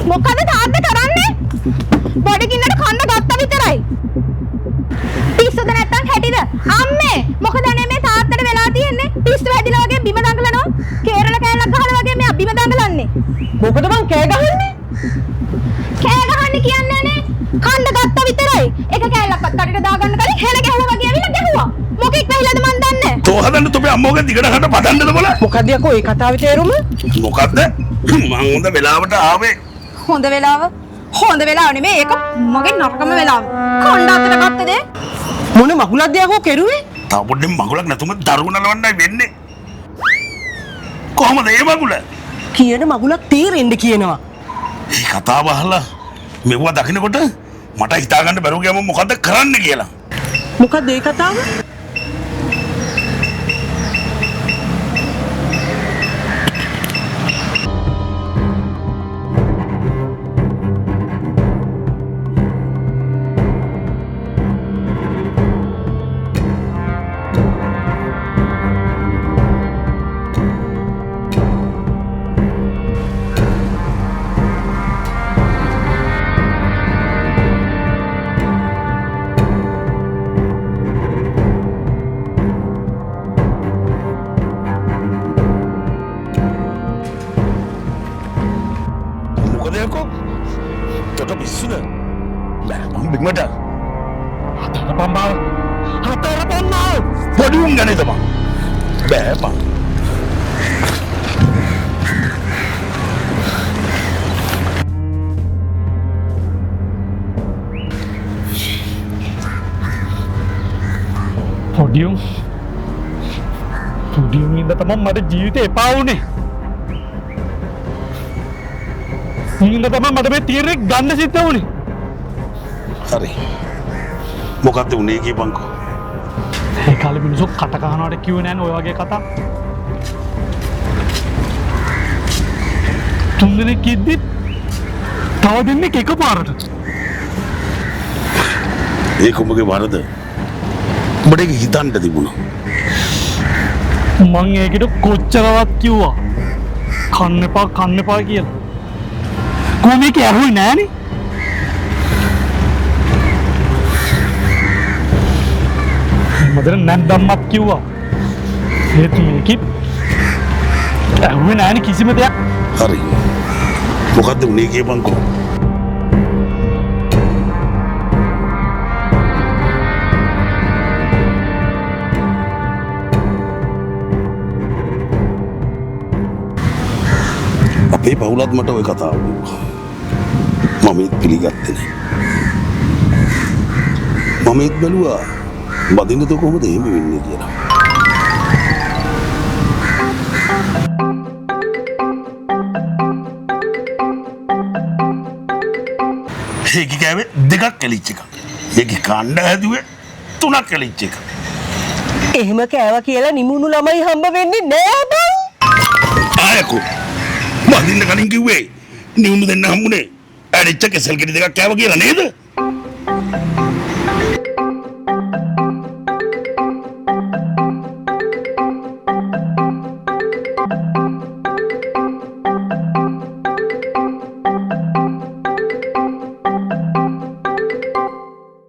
මොකද තාත්තා කරන්නේ? බඩ කින්නට කන්න ගත්ත විතරයි. පිස්සුද නැත්තම් හැටිද? අම්මේ මොකද මේ තාත්තට වෙලා තියෙන්නේ? පිස්සු හැදිලා වගේ බිම දඟලනවා. කේරළ කෑල්ලක් ගහලා වගේ මෙයා බිම දඟලන්නේ. මොකද මං කෑ ගහන්නේ? කෑ ගහන්නේ කියන්නේ නේ. කන්න ගත්ත විතරයි. එක කෑල්ලක්වත් කඩේට දාගන්න කලින් හෙල ගැහුවා වගේ ඇවිල්ලා ගැහුවා. මොකෙක් වැහිලාද මන් දන්නේ. තෝ හදන්න තොපේ අම්මෝගේ දිගට හට පදන්නද බල. මොකද යකෝ ඒ කතාවේ තේරුම? මොකද්ද? මං හොඳ වෙලාවට ආවේ. හොඳ වෙලාව නෙමෙයි ඒක මගේ නරකම වෙලාව. කණ්ඩ අතට ගත්තද? මොන මගුලක්ද යකෝ කෙරුවේ? තව පොඩ්ඩක් මගුලක් නැතුම දරුවෝ නලවන්නයි වෙන්නේ. කොහමද ඒ මගුල? කියන මගුලක් තේරෙන්න කියනවා. මේ කතාව අහලා මෙවුවා දකින්නකොට මට හිතා ගන්න බැරුව ගියාම මොකද්ද කරන්න කියලා. මොකද ඒ කතාව? Podium gak nih teman? Bebas. Podium ini teman mada ජීවිතේ එපා වුනේ. ඉන්න තමයි මට මේ තීරණයක් ගන්න සිද්ධ වුනේ. හරි. මොකද්ද උනේ කියපන්කෝ. ඒ කාලේ මිනිස්සු කට කහනවට කිව්වේ නෑනේ ඔය වගේ කතා. තුන්දෙනෙක් කිද්දි තව දෙන්නෙක් එකපාරට. ඒක උඹගේ වරද. උඹට ඒක හිතන්න තිබුණා. මං ඒකට කොච්චරවත් කිව්වා. කන්න එපා කියලා. කොහොම මේක ඇහුවේ නෑනේ. මදර නැන්දම්මත් කිව්වා. ඒත් මේකෙත් ඇහුවේ නෑනේ කිසිම දෙයක්. හරි. මොකද්ද උනේ කියපන්කෝ. අපේ පවුලත් මට ওই කතාව කිව්වා. මම ඒත් පිළිගත්තේ නෑ. මම ඒත් බැලුවා බදින්නද කොහොමද එහෙම වෙන්නේ කියලා. ඒක කෑවේ දෙකක් කැලිච්ච එක. ඒක කණ්ඩ හැදුවේ තුනක් කැලිච්ච එක. එහෙම කෑවා කියලා නිමුණු ළමයි හම්බ වෙන්නේ නෑ බං. ආයකෝ බදින්න කලින් කිව්වේ නිවුණු දෙන්න හම්බුනේ. ඇරිච්ච කෙසල් ගෙඩි දෙකක් කෑවා කියලා නේද?